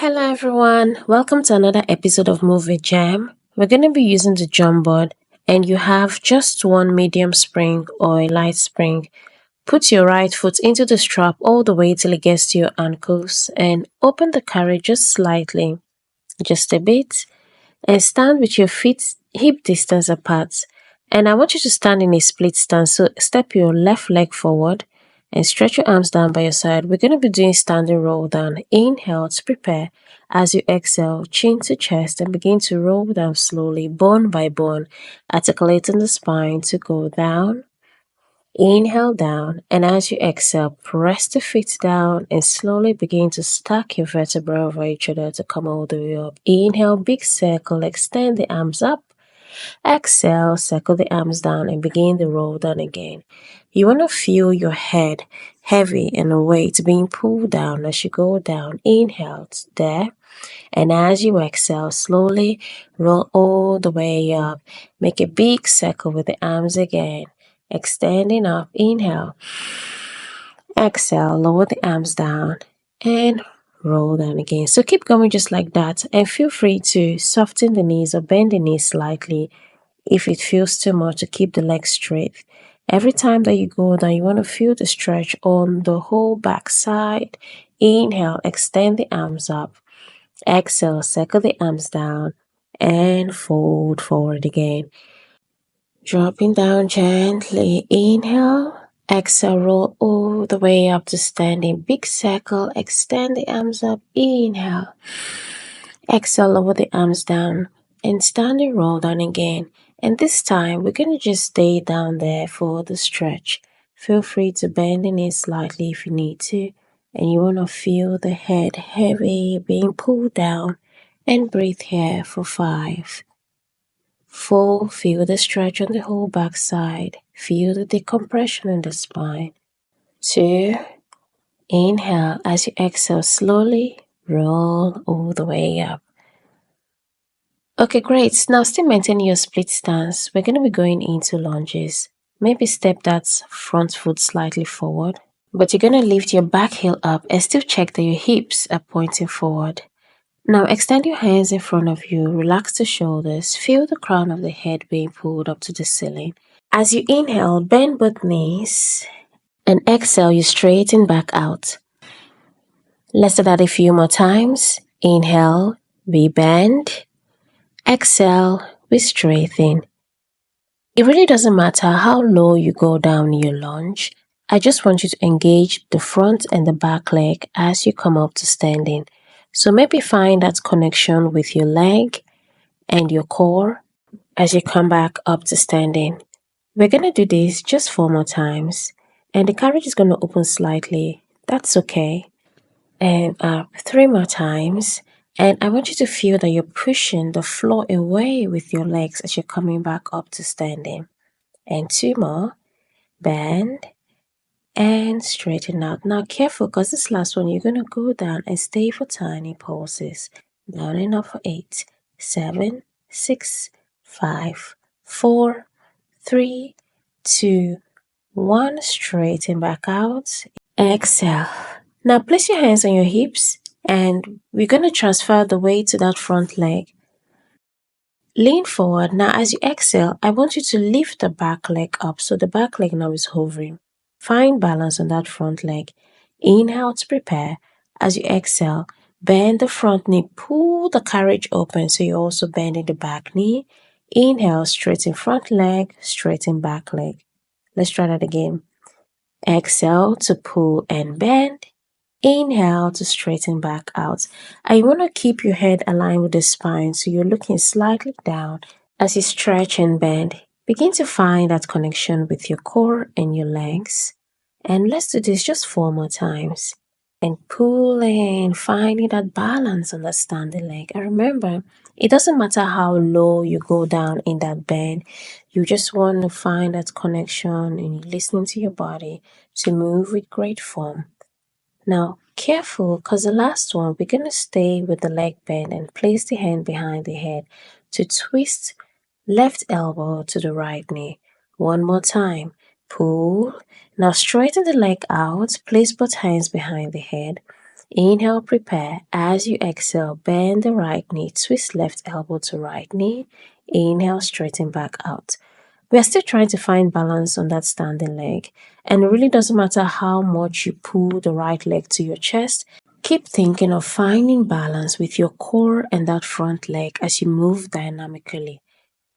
Hello everyone, welcome to another episode of Move with Jam. We're going to be using the JumpBoard and you have just one medium spring or a light spring. Put your right foot into the strap all the way till it gets to your ankles and open the carriage just slightly, just a bit, and stand with your feet hip distance apart. And I want you to stand in a split stance, so step your left leg forward and stretch your arms down by your side. We're going to be doing standing roll down. Inhale to prepare. As you exhale, chin to chest and begin to roll down slowly, bone by bone, articulating the spine to go down. Inhale down, and as you exhale, press the feet down and slowly begin to stack your vertebrae over each other to come all the way up. Inhale, big circle, extend the arms up. Exhale, circle the arms down and begin the roll down again. You want to feel your head heavy and a weight being pulled down as you go down. Inhale there. And as you exhale, slowly roll all the way up. Make a big circle with the arms again. Extending up. Inhale. Exhale, lower the arms down and roll down again. So keep going just like that. And feel free to soften the knees or bend the knees slightly if it feels too much, to keep the legs straight. Every time that you go down, you want to feel the stretch on the whole back side. Inhale, extend the arms up. Exhale, circle the arms down and fold forward again. Dropping down gently. Inhale. Exhale, roll all the way up to standing. Big circle, extend the arms up. Inhale. Exhale, lower the arms down and standing roll down again. And this time, we're going to just stay down there for the stretch. Feel free to bend the knees slightly if you need to. And you want to feel the head heavy being pulled down. And breathe here for 5. 4, feel the stretch on the whole back side. Feel the decompression in the spine. 2, inhale. As you exhale, slowly roll all the way up. Okay, great. Now still maintaining your split stance, we're going to be going into lunges. Maybe step that front foot slightly forward, but you're going to lift your back heel up and still check that your hips are pointing forward. Now extend your hands in front of you, relax the shoulders, feel the crown of the head being pulled up to the ceiling. As you inhale, bend both knees, and exhale, you straighten back out. Let's do that a few more times. Inhale, we bend. Exhale, we straighten. It really doesn't matter how low you go down in your lunge. I just want you to engage the front and the back leg as you come up to standing. So maybe find that connection with your leg and your core as you come back up to standing. We're going to do this just 4 more times. And the carriage is going to open slightly. That's okay. And 3 more times. And I want you to feel that you're pushing the floor away with your legs as you're coming back up to standing. And 2 more. Bend and straighten out. Now careful, because this last one, you're going to go down and stay for tiny pulses. Down and up for 8, 7, 6, 5, 4, 3, 2, 1. Straighten back out. Exhale. Now place your hands on your hips. And we're going to transfer the weight to that front leg. Lean forward. Now as you exhale, I want you to lift the back leg up. So the back leg now is hovering. Find balance on that front leg. Inhale to prepare. As you exhale, bend the front knee. Pull the carriage open so you're also bending the back knee. Inhale, straighten front leg, straighten back leg. Let's try that again. Exhale to pull and bend. Inhale to straighten back out. And you want to keep your head aligned with the spine so you're looking slightly down as you stretch and bend. Begin to find that connection with your core and your legs. And let's do this just 4 more times. And pull in, finding that balance on that standing leg. And remember, it doesn't matter how low you go down in that bend. You just want to find that connection and listening to your body to move with great form. Now, careful, because the last one, we're going to stay with the leg bend and place the hand behind the head to twist left elbow to the right knee. 1 more time. Pull. Now straighten the leg out. Place both hands behind the head. Inhale, prepare. As you exhale, bend the right knee, twist left elbow to right knee. Inhale, straighten back out. We are still trying to find balance on that standing leg, and it really doesn't matter how much you pull the right leg to your chest. Keep thinking of finding balance with your core and that front leg as you move dynamically.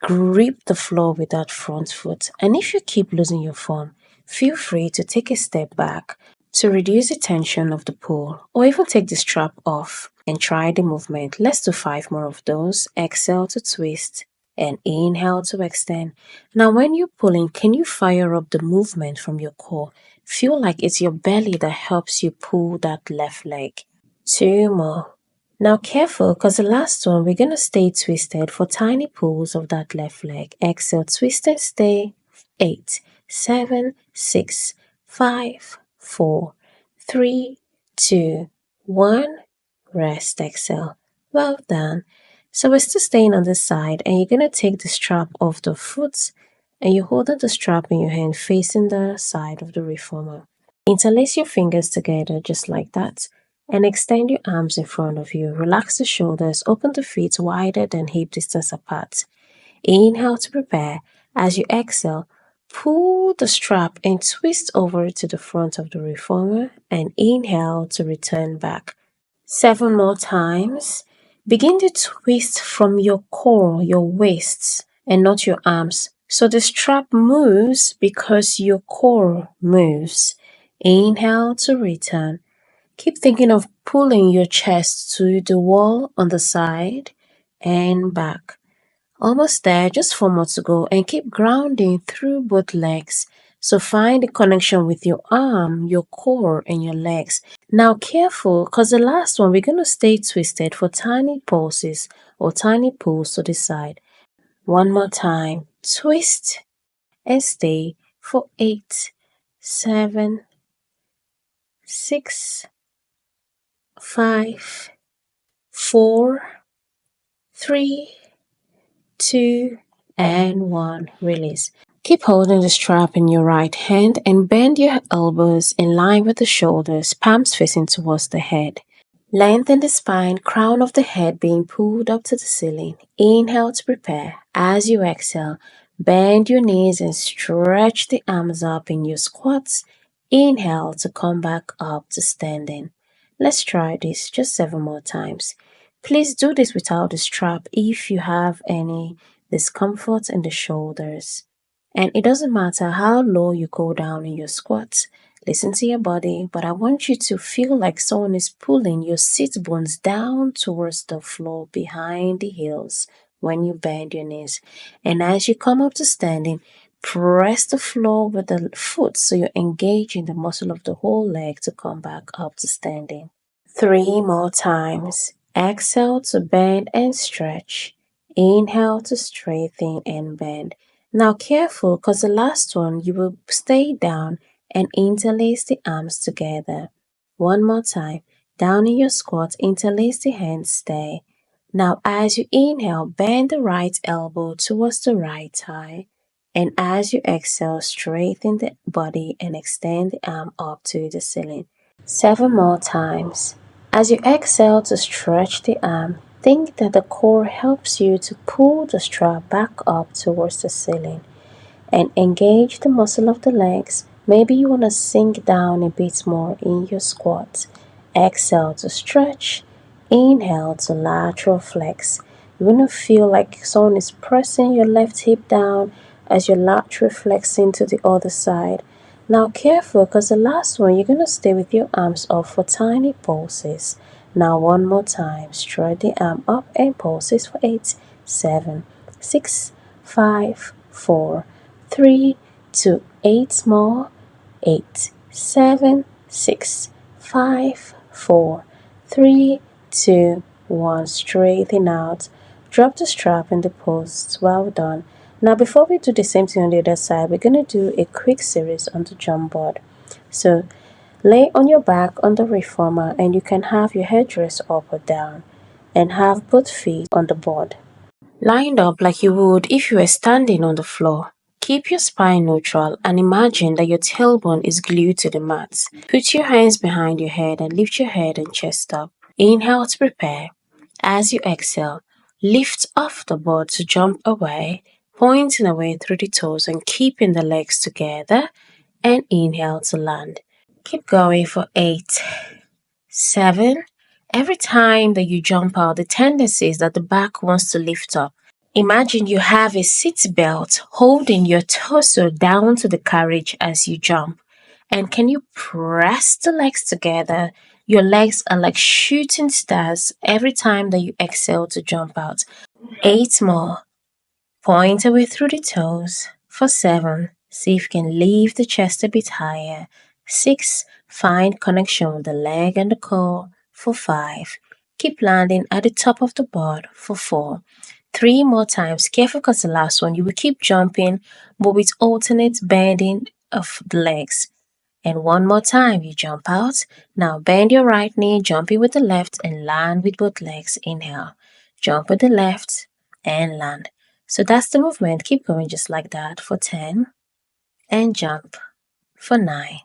Grip the floor with that front foot, and if you keep losing your form, feel free to take a step back to reduce the tension of the pull, or even take the strap off and try the movement. Let's do 5 more of those. Exhale to twist and inhale to extend. Now when you're pulling, can you fire up the movement from your core? Feel like it's your belly that helps you pull that left leg. 2 more. Now careful, because the last one, we're going to stay twisted for tiny pulls of that left leg. Exhale, twist and stay. 8, 7, 6, 5, 4, 3, 2, 1. Rest, exhale. Well done. So we're still staying on this side, and you're going to take the strap off the foot, and you hold the strap in your hand facing the side of the reformer. Interlace your fingers together just like that, and extend your arms in front of you. Relax the shoulders, open the feet wider than hip distance apart. Inhale to prepare. As you exhale, pull the strap and twist over to the front of the reformer, and inhale to return back. 7 more times. Begin to twist from your core, your waists, and not your arms. So the strap moves because your core moves. Inhale to return. Keep thinking of pulling your chest to the wall on the side and back. Almost there, just 4 more to go, and keep grounding through both legs. So find the connection with your arm, your core, and your legs. Now careful, because the last one, we're going to stay twisted for tiny pulses or tiny pulls to the side. 1 more time. Twist and stay for 8, 7, 6, 5, 4, 3, 2, and 1. Release. Keep holding the strap in your right hand and bend your elbows in line with the shoulders, palms facing towards the head. Lengthen the spine, crown of the head being pulled up to the ceiling. Inhale to prepare. As you exhale, bend your knees and stretch the arms up in your squats. Inhale to come back up to standing. Let's try this just 7 more times. Please do this without the strap if you have any discomfort in the shoulders. And it doesn't matter how low you go down in your squats. Listen to your body, but I want you to feel like someone is pulling your sit bones down towards the floor behind the heels when you bend your knees. And as you come up to standing, press the floor with the foot so you're engaging the muscle of the whole leg to come back up to standing. 3 more times. Exhale to bend and stretch. Inhale to straighten and bend. Now careful, because the last one, you will stay down and interlace the arms together. 1 more time. Down in your squat, interlace the hands, stay. Now as you inhale, bend the right elbow towards the right thigh. And as you exhale, straighten the body and extend the arm up to the ceiling. 7 more times. As you exhale to stretch the arm, think that the core helps you to pull the strap back up towards the ceiling and engage the muscle of the legs. Maybe you want to sink down a bit more in your squat. Exhale to stretch. Inhale to lateral flex. You're going to feel like someone is pressing your left hip down as you lateral flex into the other side. Now careful, because the last one, you're going to stay with your arms up for tiny pulses. Now 1 more time. Straight the arm up and pulses for 8, 7, 6, 5, 4, 3, 2, 8 more. 8, 7, 6, 5, 4, 3, 2, 1. Straighten out. Drop the strap in the post. Well done. Now before we do the same thing on the other side, we're going to do a quick series on the jump board. So lay on your back on the reformer, and you can have your headdress up or down and have both feet on the board, lined up like you would if you were standing on the floor. Keep your spine neutral and imagine that your tailbone is glued to the mat. Put your hands behind your head and lift your head and chest up. Inhale to prepare. As you exhale, lift off the board to jump away, pointing away through the toes and keeping the legs together, and inhale to land. Keep going for 8, 7. Every time that you jump out, the tendency is that the back wants to lift up. Imagine you have a seat belt holding your torso down to the carriage as you jump. And can you press the legs together? Your legs are like shooting stars every time that you exhale to jump out. 8 more. Point away through the toes. For 7, see if you can lift the chest a bit higher. 6, find connection with the leg and the core. For 5, keep landing at the top of the board. For 4, 3 more times. Careful because the last one, you will keep jumping, but with alternate bending of the legs. And 1 more time, you jump out. Now bend your right knee, jumping with the left and land with both legs. Inhale. Jump with the left and land. So that's the movement. Keep going just like that for 10. And jump for 9.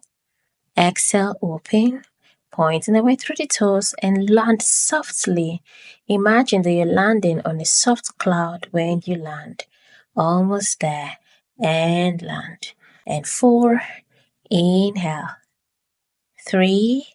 Exhale, open. Pointing away through the toes and land softly. Imagine that you're landing on a soft cloud when you land. Almost there. And land. And 4. Inhale. 3.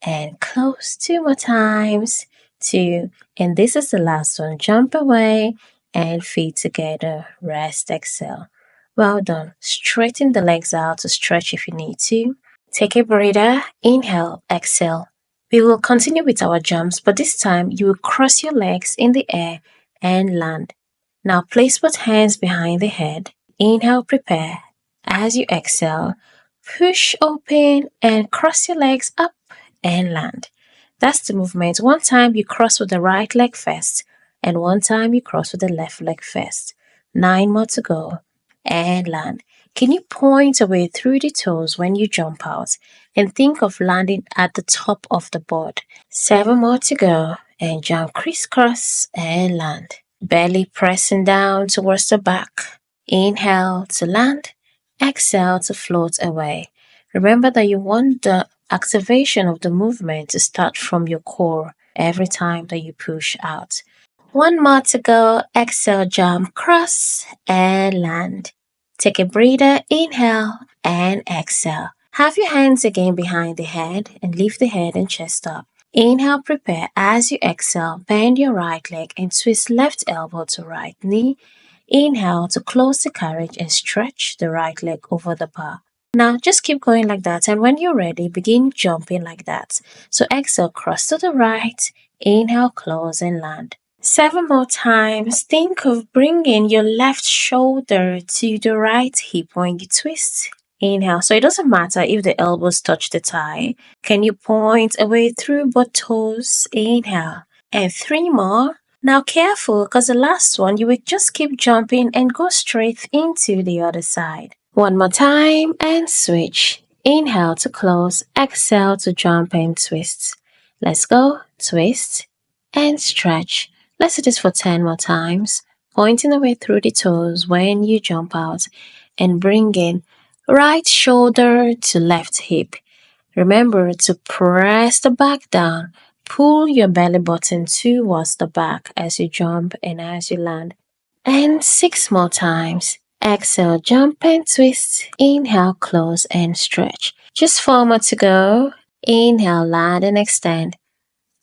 And close. 2 more times. 2. And this is the last one. Jump away and feet together. Rest, exhale. Well done. Straighten the legs out to stretch if you need to. Take a breather. Inhale, exhale. We will continue with our jumps, but this time you will cross your legs in the air and land. Now place both hands behind the head. Inhale, prepare. As you exhale, push open and cross your legs up and land. That's the movement. 1 time you cross with the right leg first, and 1 time you cross with the left leg first. 9 more to go and land. Can you point away through the toes when you jump out and think of landing at the top of the board? 7 more to go and jump crisscross and land. Belly pressing down towards the back. Inhale to land. Exhale to float away. Remember that you want the activation of the movement to start from your core every time that you push out. 1 more to go. Exhale, jump, cross, and land. Take a breather. Inhale and exhale. Have your hands again behind the head and lift the head and chest up. Inhale, prepare. As you exhale, bend your right leg and twist left elbow to right knee. Inhale to close the carriage and stretch the right leg over the bar. Now just keep going like that, and when you're ready, begin jumping like that. So exhale, cross to the right. Inhale, close and land. 7 more times. Think of bringing your left shoulder to the right hip when you twist. Inhale. So it doesn't matter if the elbows touch the thigh. Can you point away through both toes? Inhale. And 3 more. Now careful, because the last one, you will just keep jumping and go straight into the other side. 1 more time and switch. Inhale to close. Exhale to jump and twist. Let's go. Twist and stretch. Let's do this for 10 more times. Pointing away through the toes when you jump out and bring in right shoulder to left hip. Remember to press the back down. Pull your belly button towards the back as you jump and as you land. And 6 more times. Exhale, jump and twist. Inhale, close and stretch. Just 4 more to go. Inhale, land and extend.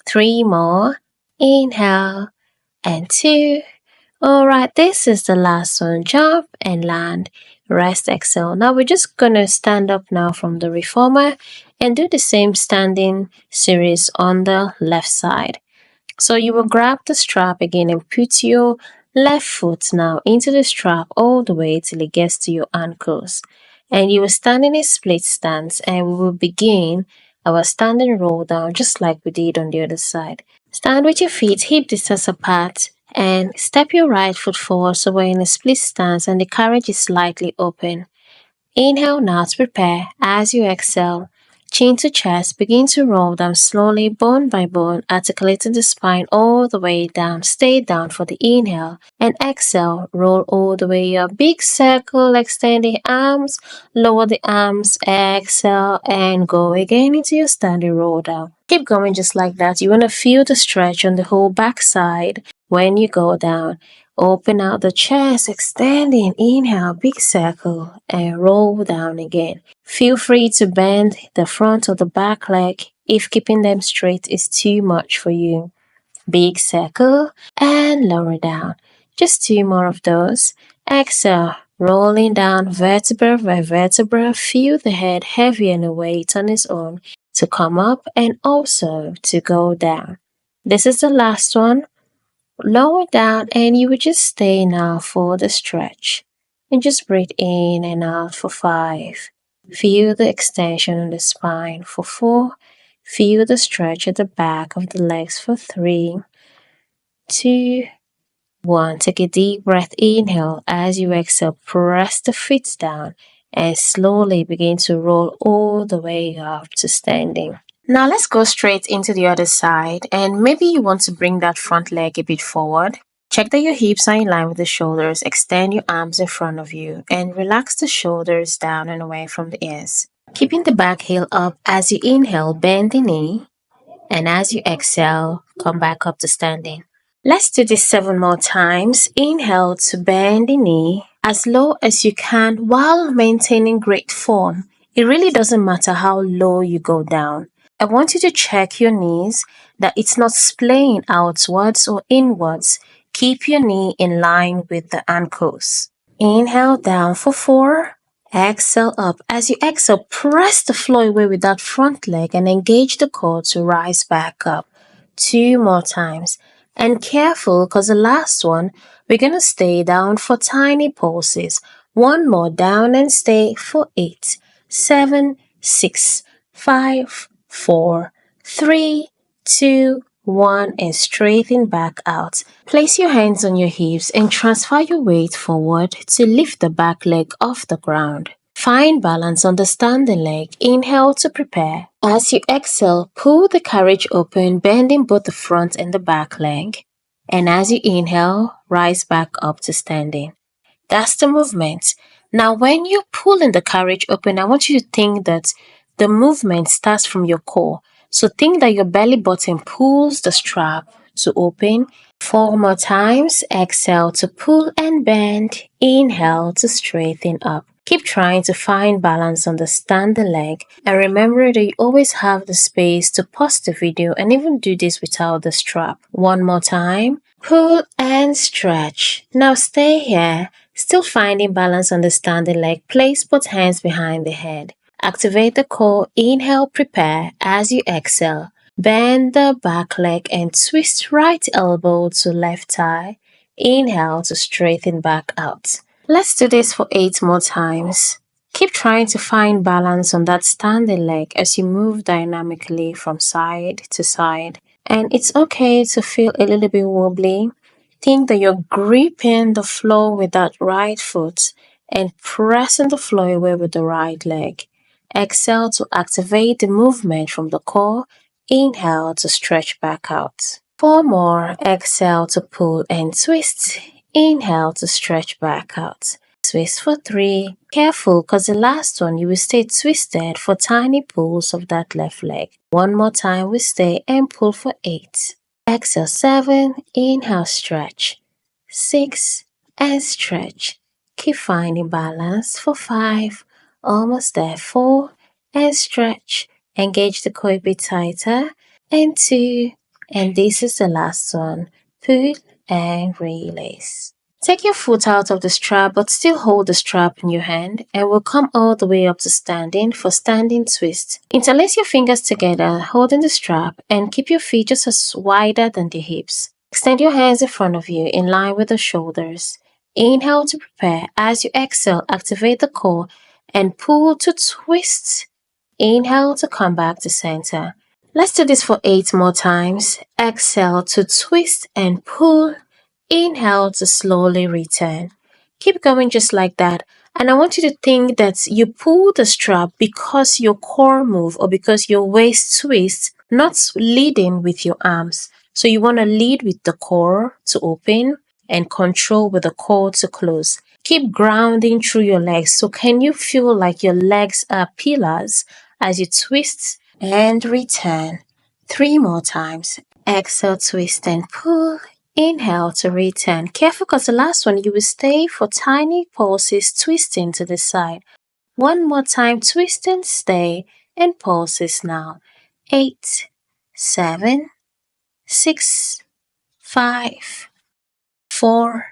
3 more. Inhale and 2. Alright, this is the last one. Jump and land. Rest, exhale. Now we're just going to stand up now from the reformer and do the same standing series on the left side. So you will grab the strap again and put your left foot now into the strap all the way till it gets to your ankles. And you will stand in a split stance, and we will begin our standing roll down just like we did on the other side. Stand with your feet hip distance apart and step your right foot forward so we're in a split stance and the carriage is slightly open. Inhale now to prepare. As you exhale, Chin to chest, begin to roll down slowly, bone by bone, articulating the spine all the way down. Stay down for the inhale and exhale. Roll all the way up. Big circle, extend the arms, lower the arms, exhale, and go again into your standing roll down. Keep going just like that. You want to feel the stretch on the whole back side when you go down. Open out the chest, extending, inhale, big circle, and roll down again. Feel free to bend the front or the back leg if keeping them straight is too much for you. Big circle and lower down. Just 2 more of those. Exhale, rolling down vertebra by vertebra. Feel the head heavy and the weight on its own to come up and also to go down. This is the last one. Lower down and you will just stay now for the stretch. And just breathe in and out for 5. Feel the extension of the spine for 4. Feel the stretch at the back of the legs for 3, 2, 1. Take a deep breath. Inhale. As you exhale, press the feet down and slowly begin to roll all the way up to standing. Now let's go straight into the other side, and maybe you want to bring that front leg a bit forward. Check that your hips are in line with the shoulders. Extend your arms in front of you and relax the shoulders down and away from the ears. Keeping the back heel up as you inhale, bend the knee, and as you exhale, come back up to standing. Let's do this 7 more times. Inhale to bend the knee as low as you can while maintaining great form. It really doesn't matter how low you go down. I want you to check your knees, that it's not splaying outwards or inwards. Keep your knee in line with the ankles. Inhale down for 4. Exhale up. As you exhale, press the floor away with that front leg and engage the core to rise back up. 2 more times. And careful, because the last one, we're going to stay down for tiny pulses. 1 more down and stay for 8, 7, 6, 5, 4, 3, 2, 1, and straighten back out. Place your hands on your hips and transfer your weight forward to lift the back leg off the ground. Find balance on the standing leg. Inhale to prepare. As you exhale, pull the carriage open, bending both the front and the back leg. And as you inhale, rise back up to standing. That's the movement. Now, when you're pulling the carriage open, I want you to think that the movement starts from your core. So think that your belly button pulls the strap to open. 4 more times. Exhale to pull and bend. Inhale to straighten up. Keep trying to find balance on the standing leg, and remember that you always have the space to pause the video and even do this without the strap. 1 more time. Pull and stretch. Now stay here, still finding balance on the standing leg. Place both hands behind the head. Activate the core. Inhale, prepare. As you exhale, bend the back leg and twist right elbow to left thigh. Inhale to straighten back out. Let's do this for 8 more times. Keep trying to find balance on that standing leg as you move dynamically from side to side. And it's okay to feel a little bit wobbly. Think that you're gripping the floor with that right foot and pressing the floor away with the right leg. Exhale to activate the movement from the core. Inhale to stretch back out. 4 more. Exhale to pull and twist. Inhale to stretch back out. Twist for 3. Careful, because the last one you will stay twisted for tiny pulls of that left leg. 1 more time we stay and pull for 8. Exhale 7. Inhale, stretch. 6 and stretch. Keep finding balance for 5. Almost there. 4 and stretch. Engage the core a bit tighter. And 2. And this is the last one. Pull and release. Take your foot out of the strap, but still hold the strap in your hand, and we'll come all the way up to standing for standing twist. Interlace your fingers together, holding the strap, and keep your feet just as wider than the hips. Extend your hands in front of you in line with the shoulders. Inhale to prepare. As you exhale, activate the core and pull to twist. Inhale to come back to center. Let's do this for 8 more times. Exhale to twist and pull. Inhale to slowly return. Keep going just like that. And I want you to think that you pull the strap because your core move or because your waist twists, not leading with your arms. So you want to lead with the core to open and control with the core to close. Keep grounding through your legs. So can you feel like your legs are pillars as you twist and return? 3 more times. Exhale, twist and pull. Inhale to return. Careful because the last one you will stay for tiny pulses, twisting to the side. 1 more time, twist and stay, and pulses now. 8, 7, 6, 5, 4,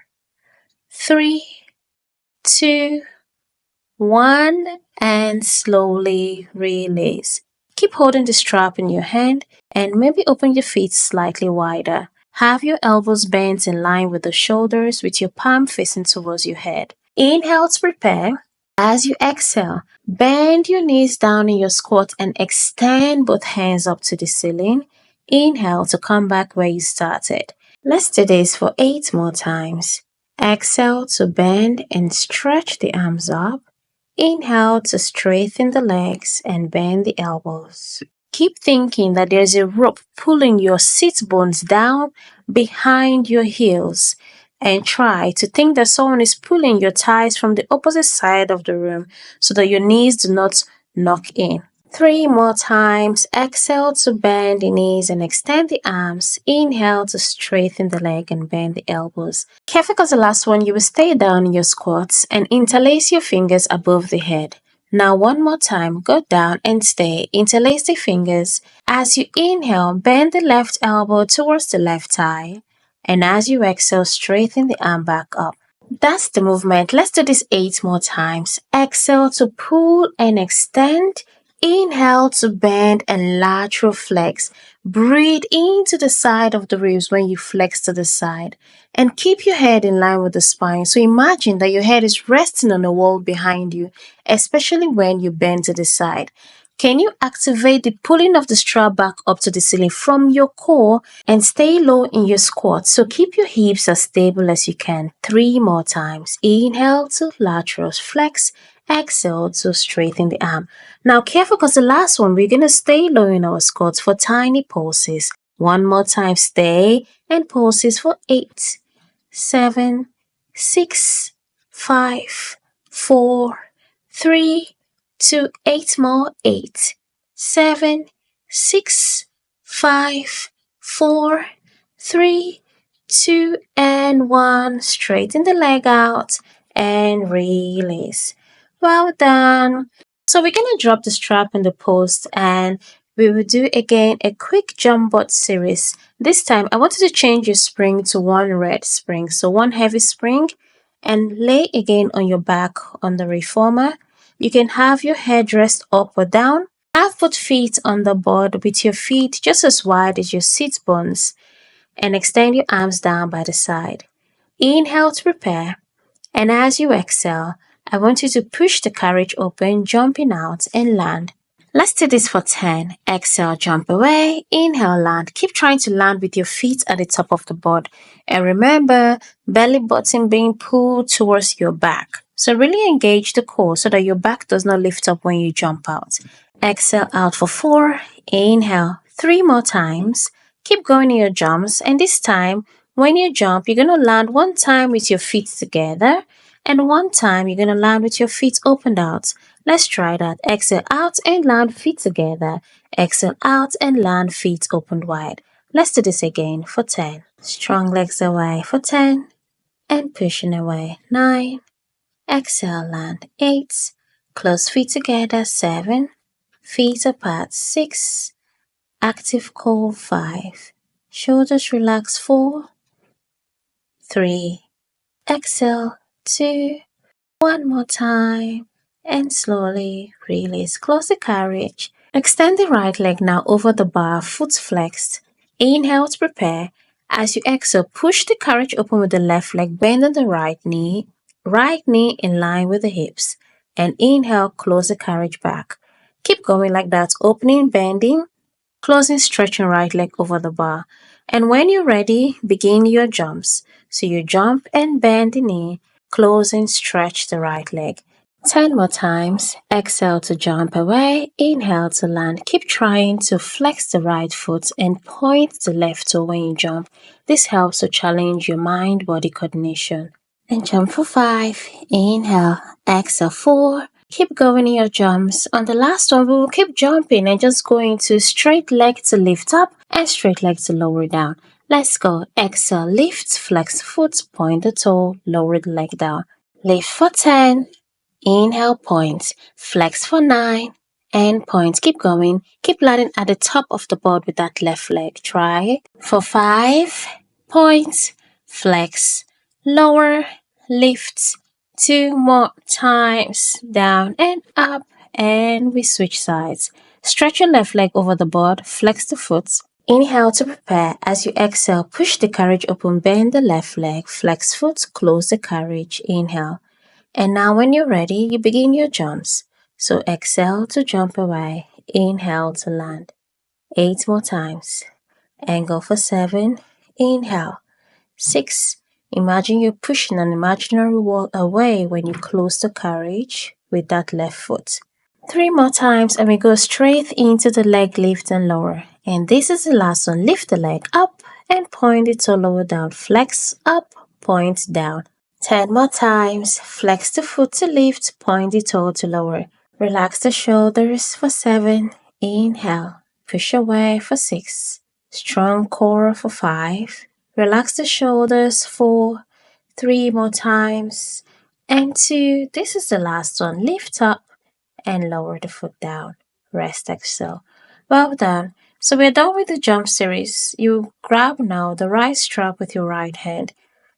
3, 2, 1, and slowly release. Keep holding the strap in your hand and maybe open your feet slightly wider. Have your elbows bent in line with the shoulders with your palm facing towards your head. Inhale to prepare. As you exhale, bend your knees down in your squat and extend both hands up to the ceiling. Inhale to come back where you started. Let's do this for 8 more times. Exhale to bend and stretch the arms up. Inhale to straighten the legs and bend the elbows. Keep thinking that there's a rope pulling your sit bones down behind your heels, and try to think that someone is pulling your thighs from the opposite side of the room so that your knees do not knock in. 3 more times. Exhale to bend the knees and extend the arms. Inhale to straighten the leg and bend the elbows. Careful because the last one, you will stay down in your squats and interlace your fingers above the head. Now 1 more time, go down and stay. Interlace the fingers. As you inhale, bend the left elbow towards the left thigh. And as you exhale, straighten the arm back up. That's the movement. Let's do this 8 more times. Exhale to pull and extend. Inhale to bend and lateral flex. Breathe into the side of the ribs when you flex to the side. And keep your head in line with the spine. So imagine that your head is resting on the wall behind you, especially when you bend to the side. Can you activate the pulling of the strap back up to the ceiling from your core and stay low in your squat? So keep your hips as stable as you can. 3 more times. Inhale to lateral flex. Exhale to straighten the arm. Now careful because the last one, we're going to stay low in our squats for tiny pulses. 1 more time, stay and pulses for 8, 7, 6, 5, 4, 3, 2, 8 more. 8, 7, 6, 5, 4, 3, 2, and 1. Straighten the leg out and release. Well done. So we're going to drop the strap in the post and we will do again a quick JumpBoard series. This time I wanted to change your spring to 1 red spring. So 1 heavy spring and lay again on your back on the reformer. You can have your head rest up or down. Have both feet on the board with your feet just as wide as your sit bones and extend your arms down by the side. Inhale to prepare, and as you exhale, I want you to push the carriage open, jumping out and land. Let's do this for 10. Exhale, jump away. Inhale, land. Keep trying to land with your feet at the top of the board. And remember, belly button being pulled towards your back. So really engage the core so that your back does not lift up when you jump out. Exhale out for 4. Inhale 3 more times. Keep going in your jumps. And this time, when you jump, you're going to land 1 time with your feet together. And 1 time, you're going to land with your feet opened out. Let's try that. Exhale out and land feet together. Exhale out and land feet opened wide. Let's do this again for 10. Strong legs away for 10. And pushing away. 9. Exhale, land. 8. Close feet together. 7. Feet apart. 6. Active core. 5. Shoulders relax. 4. 3. Exhale. 2. 1 more time. And slowly release. Close the carriage. Extend the right leg now over the bar, foot flexed. Inhale to prepare. As you exhale, push the carriage open with the left leg, bending the right knee in line with the hips. And inhale, close the carriage back. Keep going like that, opening, bending, closing, stretching right leg over the bar. And when you're ready, begin your jumps. So you jump and bend the knee, close and stretch the right leg. 10 more times. Exhale to jump away. Inhale to land. Keep trying to flex the right foot and point the left toe when you jump. This helps to challenge your mind-body coordination. And jump for 5. Inhale. Exhale 4. Keep going in your jumps. On the last one, we will keep jumping and just going to straight leg to lift up and straight leg to lower down. Let's go. Exhale, lift, flex foot, point the toe, lower the leg down. Lift for 10. Inhale, point. Flex for 9. And point. Keep going. Keep landing at the top of the board with that left leg. Try for 5. Point. Flex. Lower. Lift. 2 more times. Down and up. And we switch sides. Stretch your left leg over the board. Flex the foot. Inhale to prepare. As you exhale, push the carriage open. Bend the left leg. Flex foot. Close the carriage. Inhale. And now when you're ready, you begin your jumps. So exhale to jump away. Inhale to land. 8 more times. And go for 7. Inhale. 6. Imagine you're pushing an imaginary wall away when you close the carriage with that left foot. 3 more times and we go straight into the leg lift and lower. And this is the last one. Lift the leg up and point it to lower down. Flex up, point down. 10 more times. Flex the foot to lift, point the toe to lower. Relax the shoulders for 7. Inhale. Push away for 6. Strong core for 5. Relax the shoulders 4. 3 more times. And 2. This is the last one. Lift up and lower the foot down. Rest, exhale. Well done. So we're done with the jump series. You grab now the right strap with your right hand.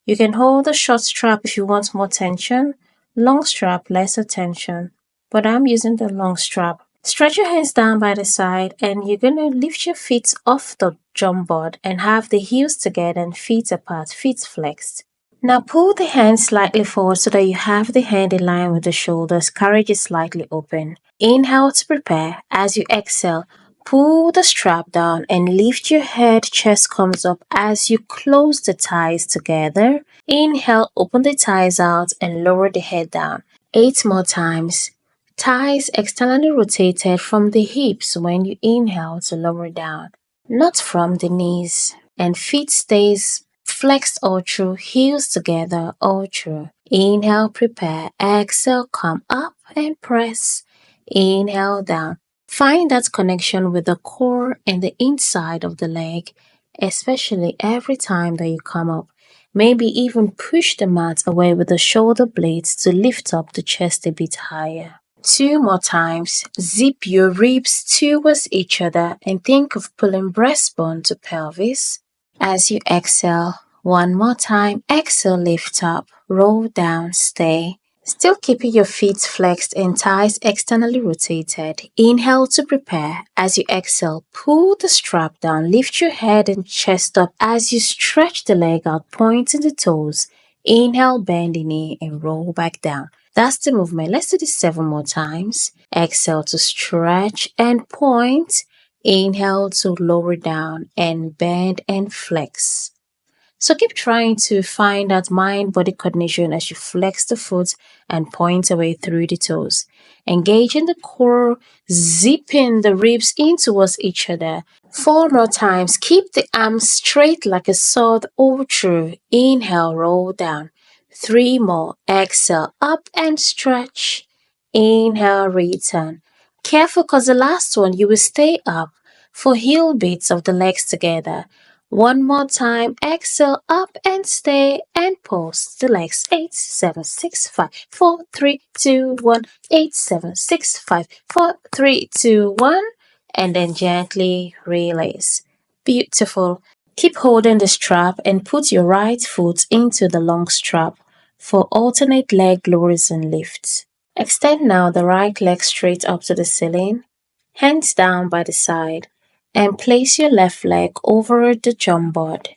You can hold the short strap if you want more tension, long strap lesser tension, but I'm using the long strap. Stretch your hands down by the side and you're going to lift your feet off the jump board and have the heels together and feet apart, feet flexed. Now pull the hands slightly forward so that you have the hand in line with the shoulders, carriage is slightly open. Inhale to prepare. As you exhale, pull the strap down and lift your head, chest comes up as you close the thighs together. Inhale, open the thighs out and lower the head down. 8 more times. Thighs externally rotated from the hips when you inhale to lower down, not from the knees. And feet stays flexed all through, heels together all through. Inhale, prepare. Exhale, come up and press. Inhale, down. Find that connection with the core and the inside of the leg, especially every time that you come up. Maybe even push the mat away with the shoulder blades to lift up the chest a bit higher. 2 more times. Zip your ribs towards each other and think of pulling breastbone to pelvis. As you exhale, 1 more time. Exhale, lift up, roll down, stay. Still keeping your feet flexed and thighs externally rotated. Inhale to prepare. As you exhale, pull the strap down. Lift your head and chest up as you stretch the leg out, pointing the toes. Inhale, bend the knee and roll back down. That's the movement. Let's do this 7 more times. Exhale to stretch and point. Inhale to lower down and bend and flex. So keep trying to find that mind-body coordination as you flex the foot and point away through the toes. Engaging the core, zipping the ribs in towards each other. 4 more times. Keep the arms straight like a sword all through. Inhale, roll down. 3 more. Exhale, up and stretch. Inhale, return. Careful because the last one you will stay up for heel beats of the legs together. 1 more time. Exhale, up and stay and pause the legs. 8, 7, 6, 5, 4, 3, 2, 1. 8, 7, 6, 5, 4, 3, 2, 1. And then gently release. Beautiful. Keep holding the strap and put your right foot into the long strap for alternate leg lowers and lifts. Extend now the right leg straight up to the ceiling, hands down by the side, and place your left leg over the jump board.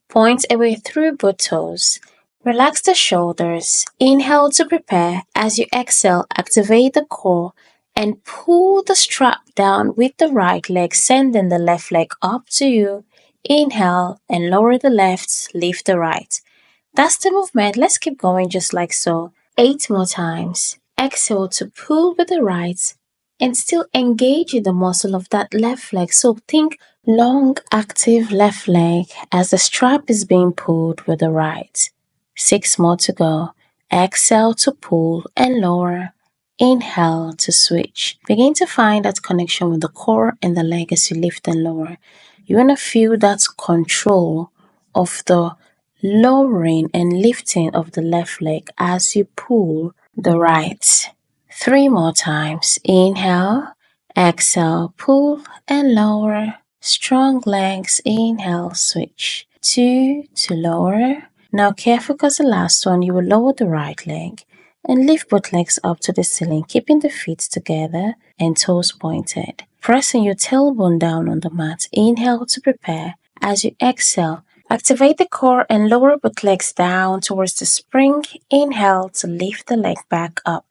Point away through both toes. Relax the shoulders. Inhale to prepare. As you exhale, activate the core and pull the strap down with the right leg, sending the left leg up to you. Inhale and lower the left, lift the right. That's the movement. Let's keep going just like so. 8 more times. exhale to pull with the right and still engage in the muscle of that left leg. So think long, active left leg as the strap is being pulled with the right. 6 more to go. Exhale to pull and lower. Inhale to switch. Begin to find that connection with the core and the leg as you lift and lower. You want to feel that control of the lowering and lifting of the left leg as you pull the right. 3 more times. Inhale, exhale, pull and lower. Strong legs. Inhale, switch. 2 to lower. Now careful because the last one, you will lower the right leg and lift both legs up to the ceiling, keeping the feet together and toes pointed. Pressing your tailbone down on the mat. Inhale to prepare. As you exhale, activate the core and lower both legs down towards the spring. Inhale to lift the leg back up.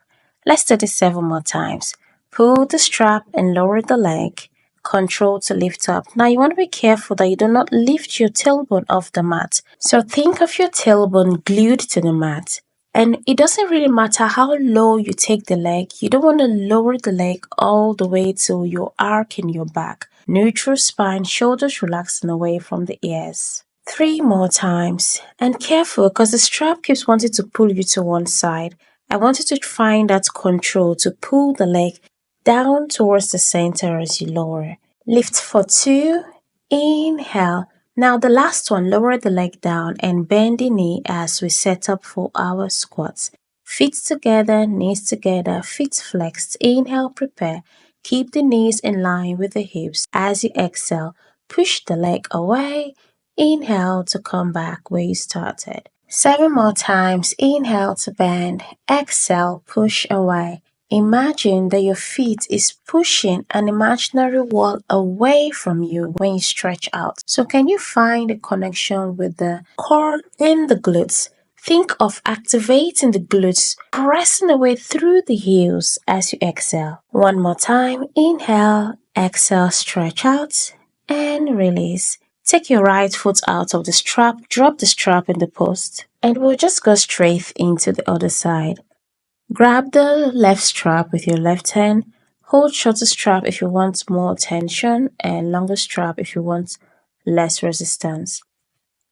Let's do this 7 more times. Pull the strap and lower the leg. Control to lift up. Now you want to be careful that you do not lift your tailbone off the mat. So think of your tailbone glued to the mat. And it doesn't really matter how low you take the leg. You don't want to lower the leg all the way to your arc in your back. Neutral spine, shoulders relaxed and away from the ears. 3 more times. And careful because the strap keeps wanting to pull you to one side. I want you to find that control to pull the leg down towards the center as you lower. Lift for 2. Inhale. Now the last one, lower the leg down and bend the knee as we set up for our squats. Feet together, knees together, feet flexed. Inhale, prepare. Keep the knees in line with the hips. As you exhale, push the leg away. Inhale to come back where you started. 7 more times. Inhale to bend. Exhale, push away. Imagine that your feet is pushing an imaginary wall away from you when you stretch out. So can you find a connection with the core and the glutes? Think of activating the glutes, pressing away through the heels as you exhale. 1 more time. Inhale, exhale, stretch out and release. Take your right foot out of the strap, drop the strap in the post, and we'll just go straight into the other side. Grab the left strap with your left hand. Hold shorter strap if you want more tension and longer strap if you want less resistance.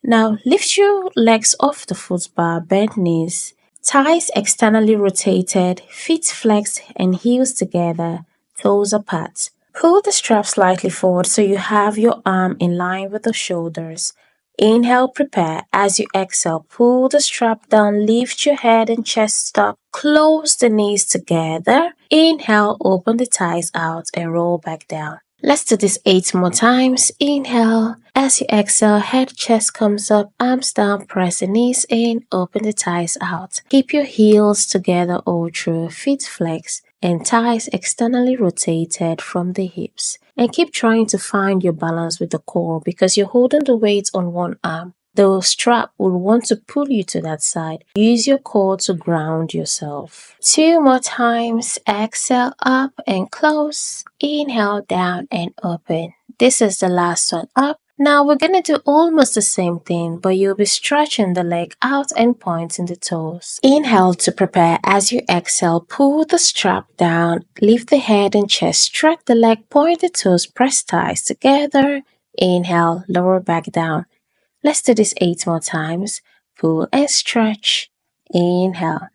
Now lift your legs off the foot bar, bend knees, thighs externally rotated, feet flexed and heels together, toes apart. Pull the strap slightly forward so you have your arm in line with the shoulders. Inhale, prepare. As you exhale, pull the strap down, lift your head and chest up, close the knees together. Inhale, open the thighs out and roll back down. Let's do this 8 more times. Inhale. As you exhale, head, chest comes up, arms down, press the knees in, open the thighs out. Keep your heels together all through, feet flex and thighs externally rotated from the hips. And keep trying to find your balance with the core because you're holding the weight on one arm. The strap will want to pull you to that side. Use your core to ground yourself. 2 more times. Exhale up and close. Inhale down and open. This is the last one up. Now we're going to do almost the same thing, but you'll be stretching the leg out and pointing the toes. Inhale to prepare. As you exhale, pull the strap down, lift the head and chest, stretch the leg, point the toes, press thighs together. Inhale, lower back down. Let's do this 8 more times. Pull and stretch. Inhale.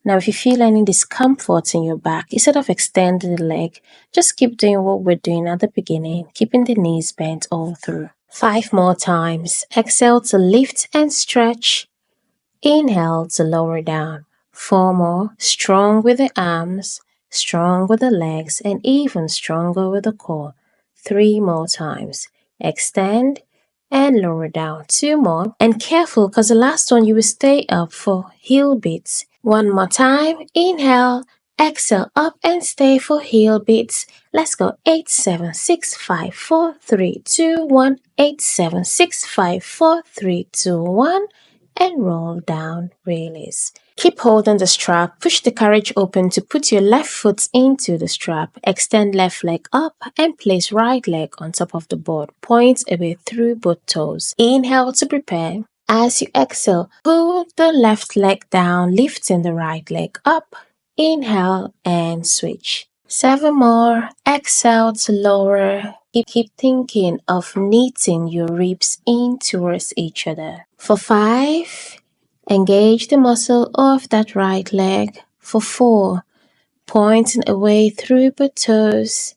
Now, if you feel any discomfort in your back, instead of extending the leg, just keep doing what we're doing at the beginning, keeping the knees bent all through. 5 more times. Exhale to lift and stretch. Inhale to lower down. 4 more. Strong with the arms, strong with the legs, and even stronger with the core. 3 more times. Extend and lower down. 2 more. And careful because the last one you will stay up for heel beats. 1 more time. Inhale. Exhale up and stay for heel beats. Let's go. 8, 7, 6, 5, 4, 3, 2, 1. 8, 7, 6, 5, 4, 3, 2, 1. And roll down. Release. Keep holding the strap. Push the carriage open to put your left foot into the strap. Extend left leg up and place right leg on top of the board. Point away through both toes. Inhale to prepare. As you exhale, pull the left leg down, lifting the right leg up. Inhale and switch. 7 more. Exhale to lower. Keep thinking of knitting your ribs in towards each other. For 5, engage the muscle of that right leg. For 4, pointing away through both toes.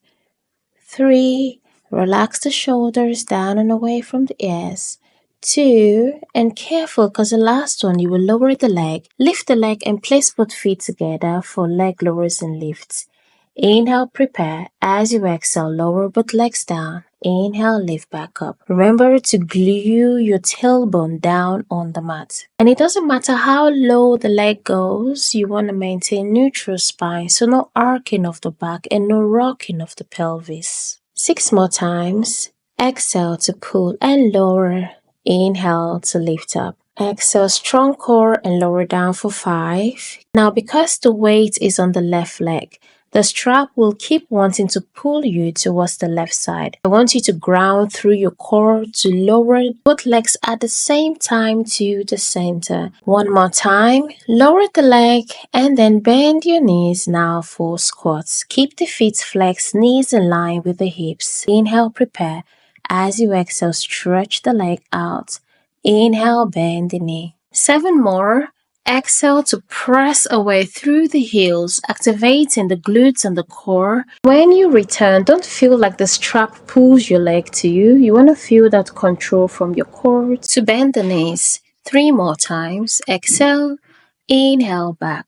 3, relax the shoulders down and away from the ears. 2, and careful because the last one you will lower the leg. Lift the leg and place both feet together for leg lowers and lifts. Inhale, prepare. As you exhale, lower both legs down. Inhale, lift back up. Remember to glue your tailbone down on the mat. And it doesn't matter how low the leg goes, you want to maintain neutral spine, so no arcing of the back and no rocking of the pelvis. 6 more times. Exhale to pull and lower. Inhale to lift up. Exhale, strong core and lower down for 5. Now, because the weight is on the left leg, the strap will keep wanting to pull you towards the left side. I want you to ground through your core to lower both legs at the same time to the center. 1 more time. Lower the leg and then bend your knees now for squats. Keep the feet flexed, knees in line with the hips. Inhale, prepare. As you exhale, stretch the leg out. Inhale, bend the knee. 7 more. Exhale to press away through the heels, activating the glutes and the core. When you return, don't feel like the strap pulls your leg to you. You want to feel that control from your core to bend the knees. 3 more times. Exhale, inhale back.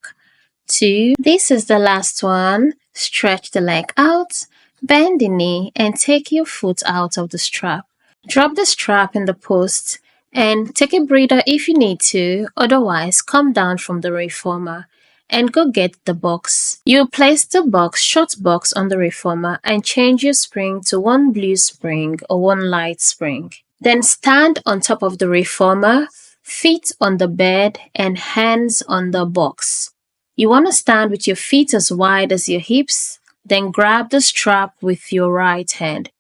2. This is the last one. Stretch the leg out, bend the knee, and take your foot out of the strap. Drop the strap in the post and take a breather if you need to, otherwise come down from the reformer and go get the box. You place the short box on the reformer and change your spring to 1 blue spring or 1 light spring. Then stand on top of the reformer, feet on the bed and hands on the box. You want to stand with your feet as wide as your hips, then grab the strap with your right hand.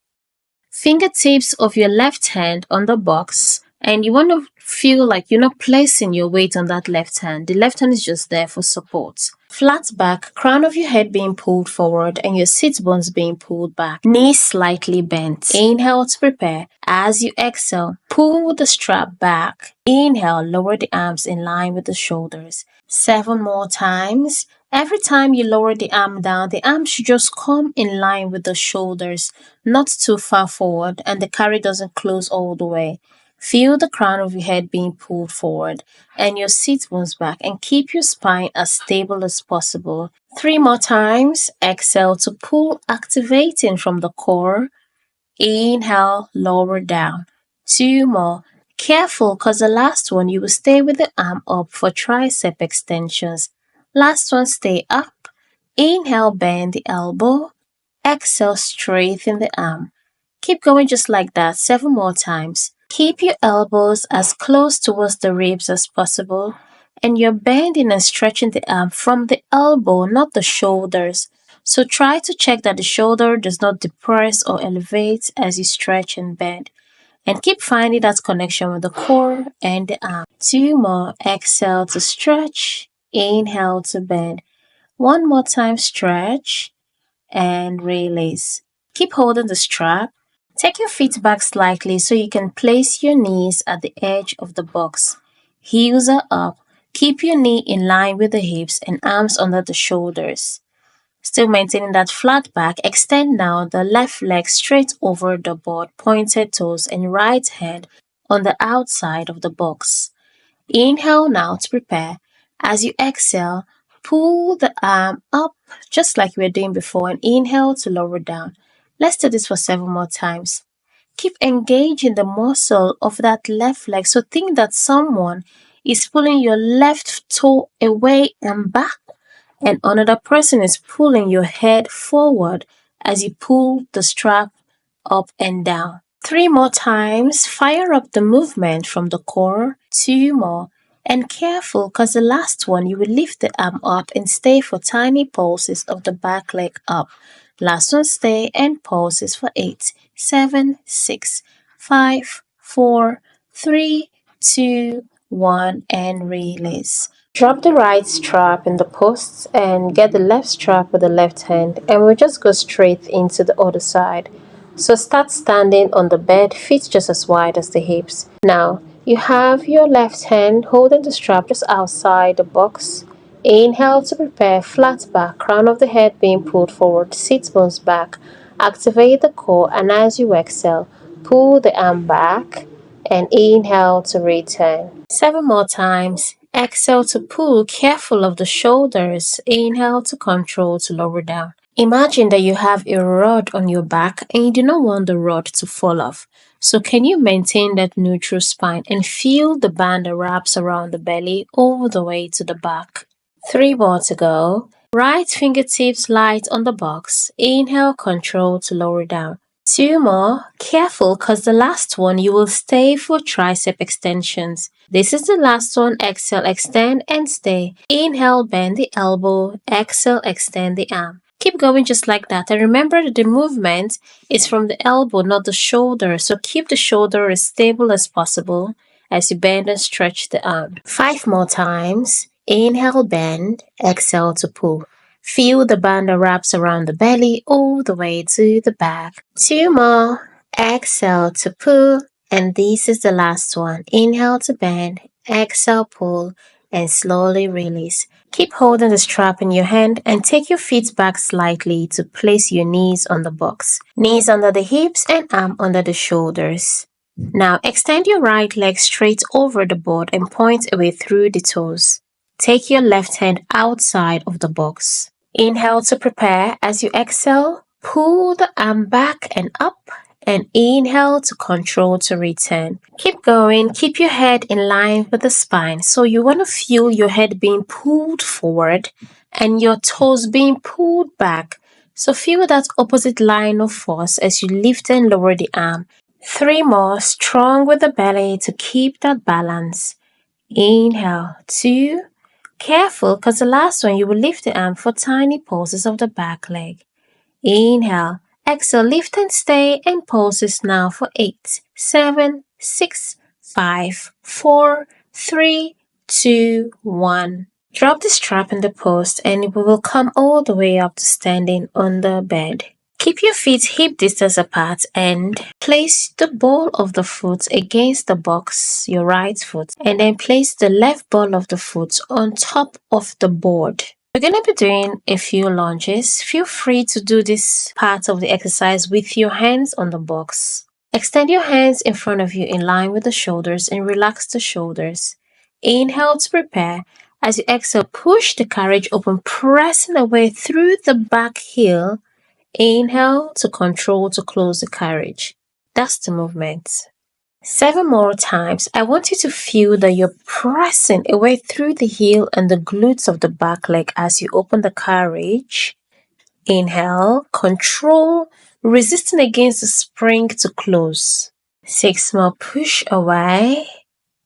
Fingertips of your left hand on the box, and you want to feel like you're not placing your weight on that left hand. The left hand is just there for support. Flat back, crown of your head being pulled forward and your sit bones being pulled back. Knees slightly bent. Inhale to prepare. As you exhale, pull the strap back. Inhale, lower the arms in line with the shoulders. 7 more times. Every time you lower the arm down, the arm should just come in line with the shoulders, not too far forward, and the carry doesn't close all the way. Feel the crown of your head being pulled forward and your sit bones back, and keep your spine as stable as possible. 3 more times. Exhale to pull, activating from the core. Inhale, lower down. 2 more. Careful, because the last one you will stay with the arm up for tricep extensions. Last one, stay up. Inhale, bend the elbow. Exhale, straighten the arm. Keep going just like that 7 more times. Keep your elbows as close towards the ribs as possible, and you're bending and stretching the arm from the elbow, not the shoulders. So try to check that the shoulder does not depress or elevate as you stretch and bend. And keep finding that connection with the core and the arm. 2 more. Exhale to stretch. Inhale to bend. 1 more time, stretch and release. Keep holding the strap. Take your feet back slightly so you can place your knees at the edge of the box. Heels are up. Keep your knee in line with the hips and arms under the shoulders. Still maintaining that flat back, extend now the left leg straight over the board, pointed toes and right hand on the outside of the box. Inhale now to prepare. As you exhale, pull the arm up just like we were doing before and inhale to lower down. Let's do this for 7 more times. Keep engaging the muscle of that left leg. So think that someone is pulling your left toe away and back, and another person is pulling your head forward as you pull the strap up and down. 3 more times. Fire up the movement from the core. 2 more. And careful, because the last one you will lift the arm up and stay for tiny pulses of the back leg up. Last one, stay and pulses for 8, 7, 6, 5, 4, 3, 2, 1, and release. Drop the right strap in the posts and get the left strap with the left hand, and we'll just go straight into the other side. So start standing on the bed, feet just as wide as the hips. Now, you have your left hand holding the strap just outside the box. Inhale to prepare, flat back, crown of the head being pulled forward, sit bones back. Activate the core, and as you exhale, pull the arm back and inhale to return. 7 more times. Exhale to pull, careful of the shoulders. Inhale to control to lower down. Imagine that you have a rod on your back and you do not want the rod to fall off. So can you maintain that neutral spine and feel the band that wraps around the belly all the way to the back? 3 more to go. Right fingertips light on the box. Inhale, control to lower down. 2 more. Careful, because the last one you will stay for tricep extensions. This is the last one. Exhale, extend and stay. Inhale, bend the elbow. Exhale, extend the arm. Keep going just like that. And remember that the movement is from the elbow, not the shoulder. So keep the shoulder as stable as possible as you bend and stretch the arm. 5 more times. Inhale, bend. Exhale to pull. Feel the band that wraps around the belly all the way to the back. 2 more. Exhale to pull. And this is the last one. Inhale to bend. Exhale, pull. And slowly release. Keep holding the strap in your hand and take your feet back slightly to place your knees on the box. Knees under the hips and arm under the shoulders. Now extend your right leg straight over the board and point away through the toes. Take your left hand outside of the box. Inhale to prepare. As you exhale, pull the arm back and up, and inhale to control to return. Keep going. Keep your head in line with the spine. So you want to feel your head being pulled forward and your toes being pulled back. So feel that opposite line of force as you lift and lower the arm. 3 more. Strong with the belly to keep that balance. Inhale. 2. Careful, because the last one you will lift the arm for tiny pulses of the back leg. Inhale. Exhale, lift and stay, and pulses now for 8, 7, 6, 5, 4, 3, 2, 1. Drop the strap in the post and we will come all the way up to standing on the bed. Keep your feet hip distance apart and place the ball of the foot against the box, your right foot, and then place the left ball of the foot on top of the board. We're going to be doing a few lunges. Feel free to do this part of the exercise with your hands on the box. Extend your hands in front of you in line with the shoulders and relax the shoulders. Inhale to prepare. As you exhale, push the carriage open, pressing away through the back heel. Inhale to control to close the carriage. That's the movement. 7 more times. I want you to feel that you're pressing away through the heel and the glutes of the back leg as you open the carriage. Inhale, control, resisting against the spring to close. 6 more. Push away.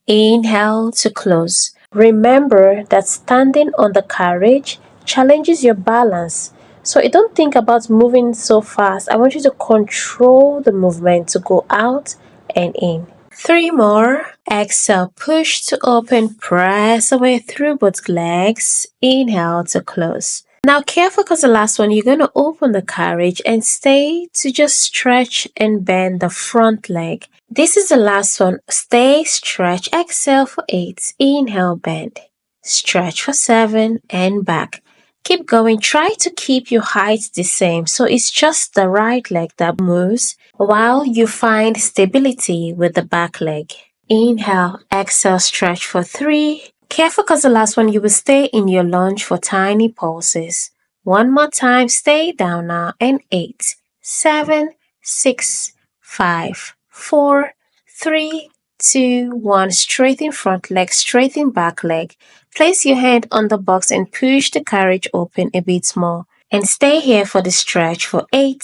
Inhale to close. Remember that standing on the carriage challenges your balance. So you don't think about moving so fast. I want you to control the movement to go out and in. 3 more. Exhale, push to open, press away through both legs. Inhale to close. Now careful, because the last one, you're going to open the carriage and stay to just stretch and bend the front leg. This is the last one. Stay, stretch, exhale for 8. Inhale, bend. Stretch for 7 and back. Keep going. Try to keep your height the same. So it's just the right leg that moves while you find stability with the back leg. Inhale, exhale, stretch for 3. Careful, because the last one you will stay in your lunge for tiny pulses. 1 more time. Stay down now. And 8, 7, 6, 5, 4, 3, 2, 1. Straighten front leg, straighten back leg. Place your hand on the box and push the carriage open a bit more. And stay here for the stretch for 8,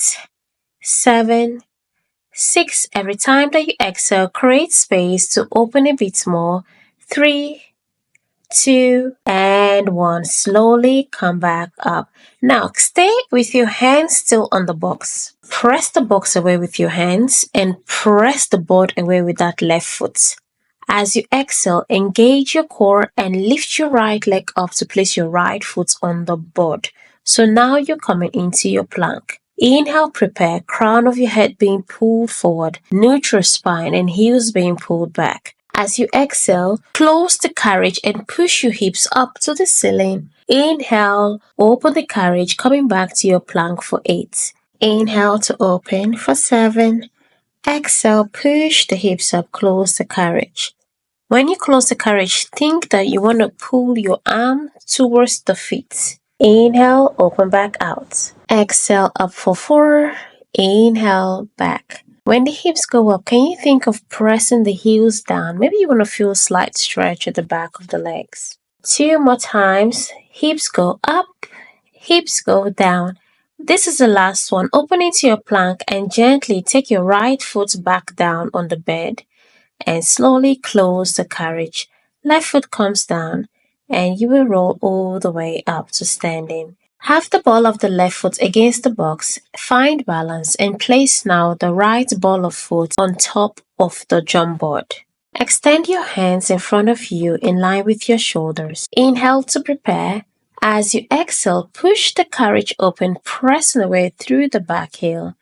7, 6. Every time that you exhale, create space to open a bit more. 3, 2, and 1. Slowly come back up. Now, stay with your hands still on the box. Press the box away with your hands and press the board away with that left foot. As you exhale, engage your core and lift your right leg up to place your right foot on the board. So now you're coming into your plank. Inhale, prepare, crown of your head being pulled forward, neutral spine and heels being pulled back. As you exhale, close the carriage and push your hips up to the ceiling. Inhale, open the carriage, coming back to your plank for 8. Inhale to open for 7. Exhale, push the hips up, close the carriage. When you close the carriage, think that you want to pull your arm towards the feet. Inhale, open back out. Exhale, up for 4. Inhale, back. When the hips go up, can you think of pressing the heels down? Maybe you want to feel a slight stretch at the back of the legs. 2 more times. Hips go up, hips go down. This is the last one. Open into your plank and gently take your right foot back down on the bed and slowly close the carriage. Left foot comes down and you will roll all the way up to standing. Have the ball of the left foot against the box, find balance and place now the right ball of foot on top of the jump board. Extend your hands in front of you in line with your shoulders. Inhale to prepare. As you exhale, push the carriage open, pressing away through the back heel.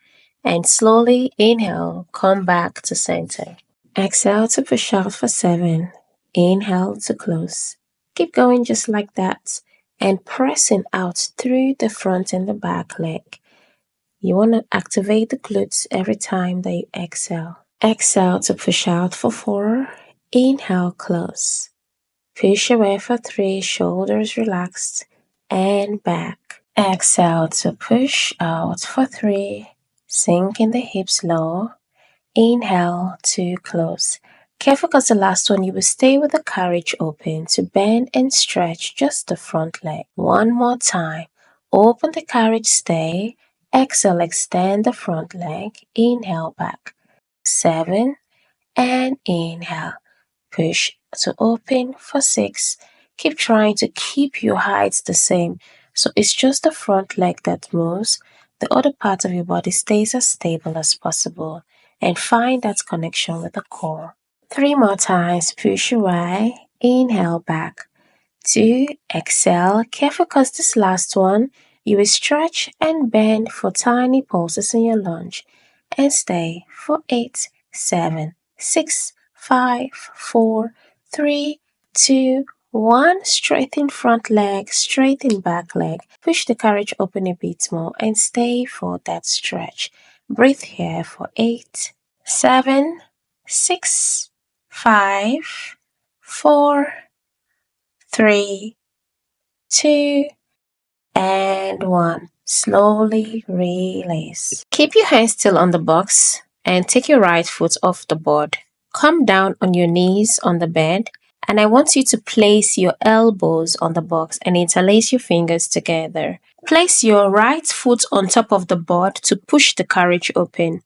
And slowly inhale, come back to center. Exhale to push out for 7. Inhale to close. Keep going just like that and pressing out through the front and the back leg. You want to activate the glutes every time that you exhale. Exhale to push out for 4. Inhale, close. Push away for 3, shoulders relaxed and back. Exhale to push out for 3, sinking the hips low. Inhale to close. Careful because the last one you will stay with the carriage open to bend and stretch just the front leg. One more time. Open the carriage, stay. Exhale, extend the front leg. Inhale back. 7 and inhale. Push to open for 6. Keep trying to keep your heights the same. So it's just the front leg that moves. The other part of your body stays as stable as possible. And find that connection with the core. 3 more times. Push away. Inhale back. 2. Exhale. Careful because this last one, you will stretch and bend for tiny pulses in your lunge. And stay for 8, 7, 6, 5, 4, 3, 2, 1. Straighten front leg, straighten back leg. Push the carriage open a bit more and stay for that stretch. Breathe here for 8, 7, 6, 5, 4, 3, 2, and 1. Slowly release. Keep your hands still on the box and take your right foot off the board. Come down on your knees on the bed and I want you to place your elbows on the box and interlace your fingers together. Place your right foot on top of the board to push the carriage open.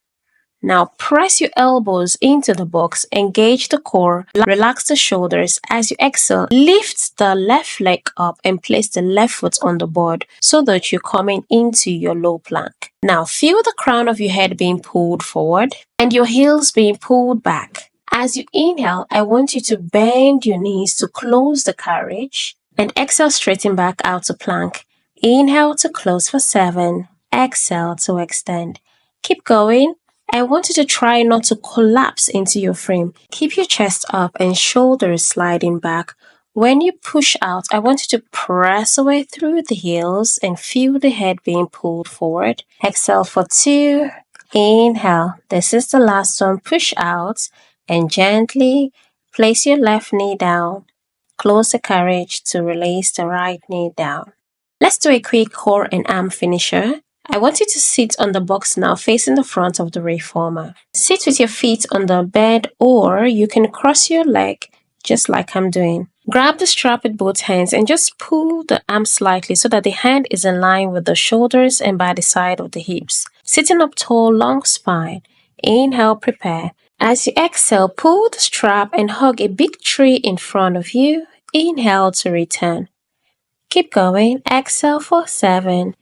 Now press your elbows into the box, engage the core, relax the shoulders. As you exhale, lift the left leg up and place the left foot on the board so that you're coming into your low plank. Now feel the crown of your head being pulled forward and your heels being pulled back. As you inhale, I want you to bend your knees to close the carriage and exhale, straighten back out to plank. Inhale to close for 7. Exhale to extend. Keep going. I want you to try not to collapse into your frame. Keep your chest up and shoulders sliding back. When you push out, I want you to press away through the heels and feel the head being pulled forward. Exhale for 2. Inhale. This is the last one. Push out and gently place your left knee down. Close the carriage to release the right knee down. Let's do a quick core and arm finisher. I want you to sit on the box now facing the front of the reformer. Sit with your feet on the bed or you can cross your leg just like I'm doing. Grab the strap with both hands and just pull the arm slightly so that the hand is in line with the shoulders and by the side of the hips. Sitting up tall, long spine. Inhale, prepare. As you exhale, pull the strap and hug a big tree in front of you. Inhale to return. Keep going. Exhale for 7.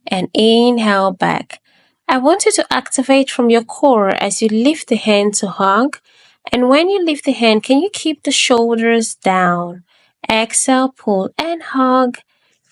And inhale back. I want you to activate from your core as you lift the hand to hug And when you lift the hand, can you keep the shoulders down? Exhale, pull and hug.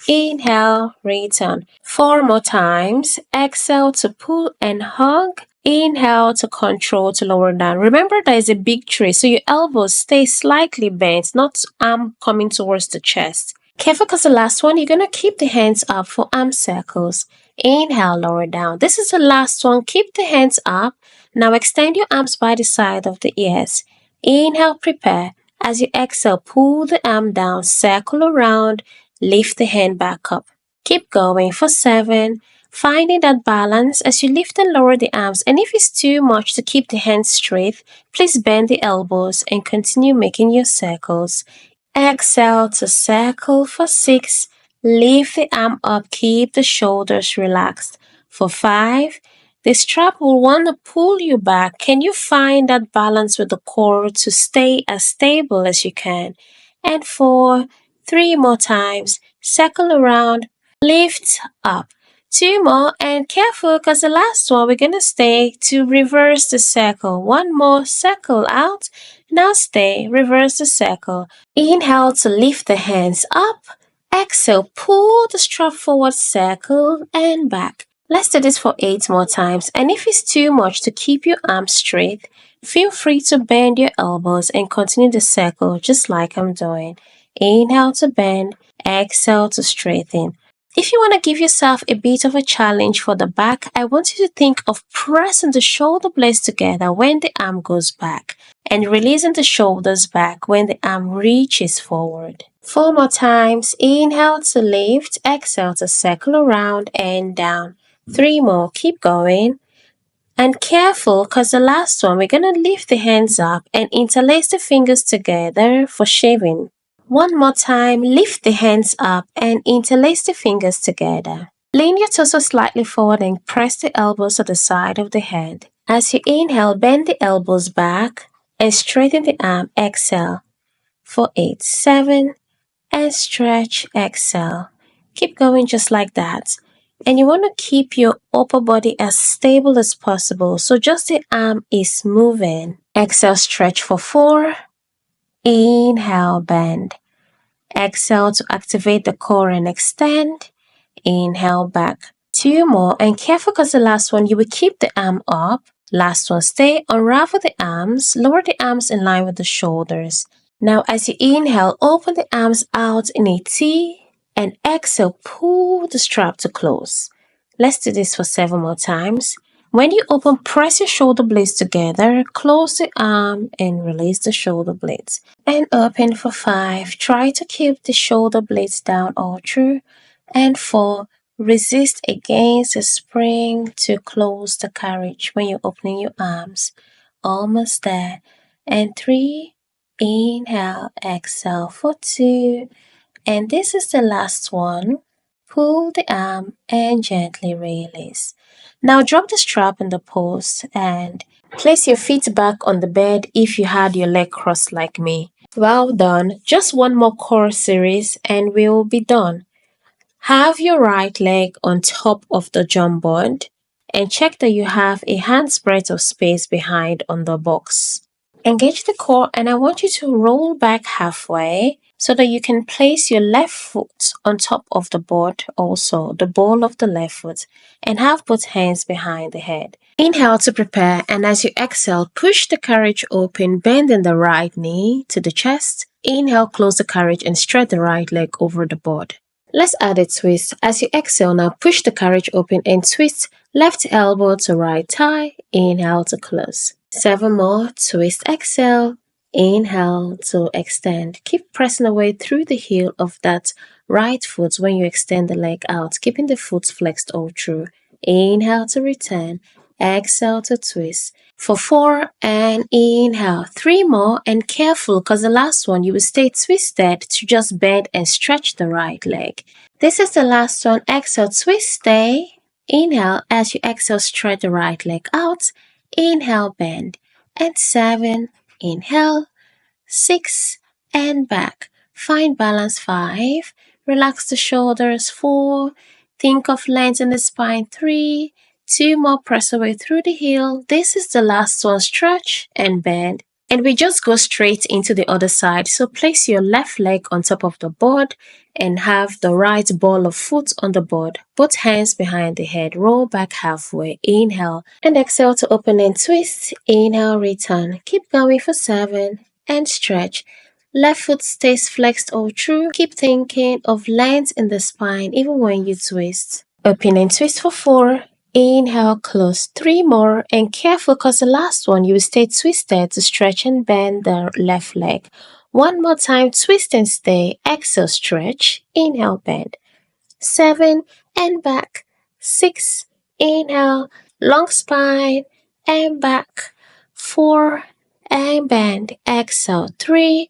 Inhale, return. 4 more times. Exhale to pull and hug. Inhale to control to lower down. Remember, there is a big tree, so your elbows stay slightly bent, not arm coming towards the chest. Careful, because the last one, you're going to keep the hands up for arm circles. Inhale, lower down. This is the last one. Keep the hands up. Now extend your arms by the side of the ears. Inhale, prepare. As you exhale, pull the arm down, circle around, lift the hand back up. Keep going for 7. Finding that balance as you lift and lower the arms. And if it's too much to keep the hands straight, please bend the elbows and continue making your circles. Exhale to circle for 6. Lift the arm up. Keep the shoulders relaxed. For 5. The strap will want to pull you back. Can you find that balance with the core to stay as stable as you can? And 4. 3 more times. Circle around. Lift up. 2 more, and careful, because the last one we're going to stay to reverse the circle. 1 more, circle out. Now stay, reverse the circle. Inhale to lift the hands up. Exhale, pull the strap forward, circle and back. Let's do this for 8 more times. And if it's too much to keep your arms straight, feel free to bend your elbows and continue the circle just like I'm doing. Inhale to bend, exhale to straighten. If you want to give yourself a bit of a challenge for the back, I want you to think of pressing the shoulder blades together when the arm goes back and releasing the shoulders back when the arm reaches forward. 4 more times. Inhale to lift, exhale to circle around and down. 3 more. Keep going. And careful, because the last one, we're going to lift the hands up and interlace the fingers together for shaving. 1 more time, lift the hands up and interlace the fingers together. Lean your torso slightly forward and press the elbows to the side of the head. As you inhale, bend the elbows back and straighten the arm. Exhale for 8, 7, and stretch. Exhale. Keep going just like that. And you want to keep your upper body as stable as possible, so just the arm is moving. Exhale, stretch for 4. Inhale, bend. Exhale to activate the core and extend. Inhale, back. 2 more, and careful, because the last one, you will keep the arm up. Last one, stay, unravel the arms, lower the arms in line with the shoulders. Now, as you inhale, open the arms out in a T, and exhale, pull the strap to close. Let's do this for 7 more times. When you open, press your shoulder blades together, close the arm and release the shoulder blades. And open for 5. Try to keep the shoulder blades down all through. And 4. Resist against the spring to close the carriage when you're opening your arms. Almost there. And 3. Inhale, exhale for 2. And this is the last one. Pull the arm and gently release. Now drop the strap in the post and place your feet back on the bed if you had your leg crossed like me. Well done. Just 1 more core series and we'll be done. Have your right leg on top of the JumpBoard and check that you have a hand's breadth of space behind on the box. Engage the core, and I want you to roll back halfway so that you can place your left foot on top of the board, also the ball of the left foot, and have both hands behind the head. Inhale to prepare, and as you exhale, push the carriage open, bending the right knee to the chest. Inhale, close the carriage and stretch the right leg over the board. Let's add a twist. As you exhale, now push the carriage open and twist left elbow to right thigh. Inhale to close. 7 more. Twist, exhale. Inhale to extend. Keep pressing away through the heel of that right foot when you extend the leg out, keeping the foot flexed all through. Inhale to return. Exhale to twist. For 4, and inhale. 3 more, and careful, because the last one you will stay twisted to just bend and stretch the right leg. This is the last one. Exhale, twist, stay. Inhale, as you exhale, stretch the right leg out. Inhale, bend. And 7, inhale. 6, and back. Find balance. 5, relax the shoulders. 4, think of length in the spine. 3, 2 more, press away through the heel. This is the last one. Stretch and bend. And we just go straight into the other side. So place your left leg on top of the board and have the right ball of foot on the board. Both hands behind the head. Roll back halfway. Inhale and exhale to open and twist. Inhale, return. Keep going for 7 and stretch. Left foot stays flexed all through. Keep thinking of length in the spine even when you twist. Open and twist for 4. Inhale, close. 3 more, and careful because the last one you will stay twisted to stretch and bend the left leg. 1 more time, twist and stay. Exhale, stretch. Inhale, bend. 7 and back. 6, inhale, long spine and back. 4 and bend. Exhale, 3.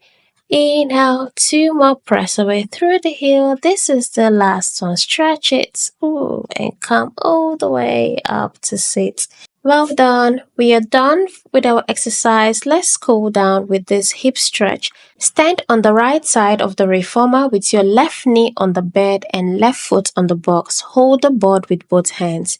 Inhale, 2 more, press away through the heel. This is the last one. Stretch it. Ooh, and come all the way up to sit. Well done. We are done with our exercise. Let's cool down with this hip stretch. Stand on the right side of the reformer with your left knee on the bed and left foot on the box. Hold the board with both hands.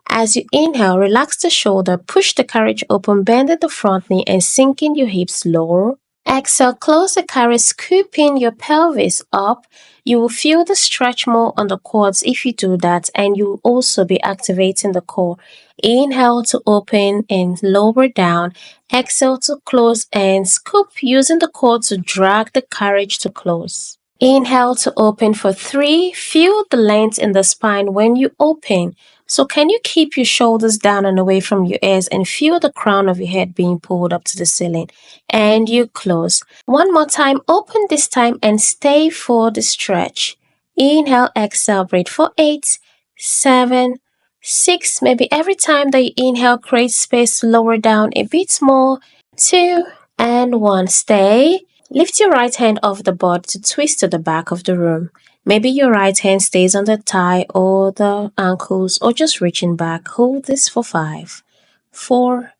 As you inhale, relax the shoulder, push the carriage open, bend at the front knee and sink in your hips lower. Exhale, close the carriage, scooping your pelvis up. You will feel the stretch more on the quads if you do that, and you will also be activating the core. Inhale to open and lower down. Exhale to close and scoop, using the core to drag the carriage to close. Inhale to open for 3. Feel the length in the spine when you open. So can you keep your shoulders down and away from your ears and feel the crown of your head being pulled up to the ceiling? And you close. 1 more time, open this time and stay for the stretch. Inhale, exhale, breathe for 8, 7, 6. Maybe every time that you inhale, create space to lower down a bit more. 2 and 1. Stay. Lift your right hand off the board to twist to the back of the room. Maybe your right hand stays on the thigh or the ankles or just reaching back. Hold this for 5, 4,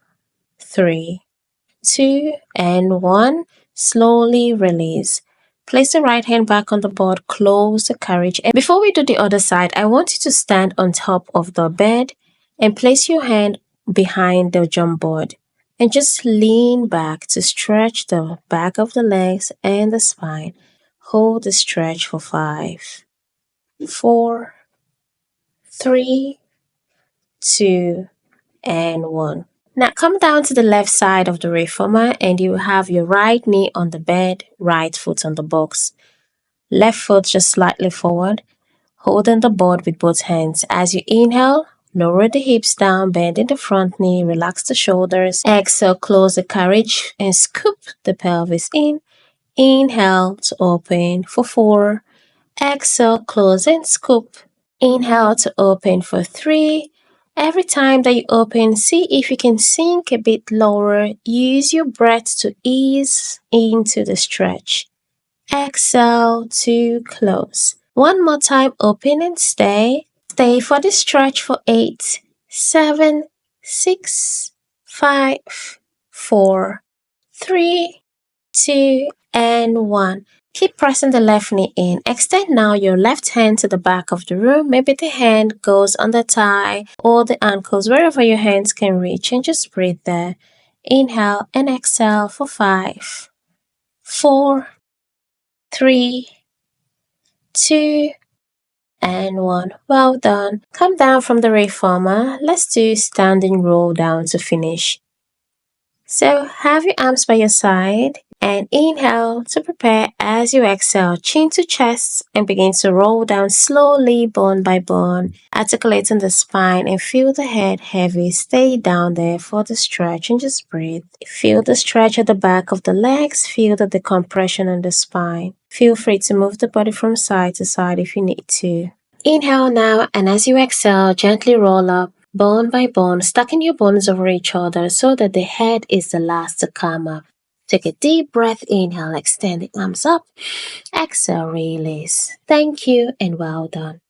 3, 2, and 1. Slowly release. Place the right hand back on the board, close the carriage. And before we do the other side, I want you to stand on top of the bed and place your hand behind the jump board. And just lean back to stretch the back of the legs and the spine. Hold the stretch for 5, 4, 3, 2, and 1. Now come down to the left side of the reformer and you have your right knee on the bed, right foot on the box. Left foot just slightly forward, holding the board with both hands. As you inhale, lower the hips down, bend in the front knee, relax the shoulders. Exhale, close the carriage and scoop the pelvis in. Inhale to open for 4. Exhale, close and scoop. Inhale to open for 3. Every time that you open, see if you can sink a bit lower. Use your breath to ease into the stretch. Exhale to close. 1 more time, open and stay. Stay for the stretch for 8, 7, 6, 5, 4, 3, 2, and 1. Keep pressing the left knee in. Extend now your left hand to the back of the room. Maybe the hand goes on the thigh or the ankles, wherever your hands can reach, and just breathe there. Inhale and exhale for 5, 4, 3, 2, and 1. Well done. Come down from the reformer. Let's do standing roll down to finish. So have your arms by your side and inhale to prepare. As you exhale, chin to chest and begin to roll down slowly, bone by bone, articulating the spine and feel the head heavy. Stay down there for the stretch and just breathe. Feel the stretch at the back of the legs. Feel the decompression on the spine. Feel free to move the body from side to side if you need to. Inhale now, and as you exhale, gently roll up, bone by bone, stacking your bones over each other so that the head is the last to come up. Take a deep breath. Inhale, extend the arms up. Exhale, release. Thank you and well done.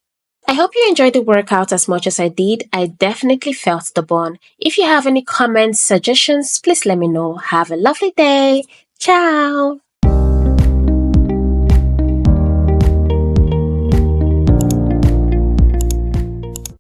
I hope you enjoyed the workout as much as I did. I definitely felt the burn. If you have any comments, suggestions, please let me know. Have a lovely day. Ciao.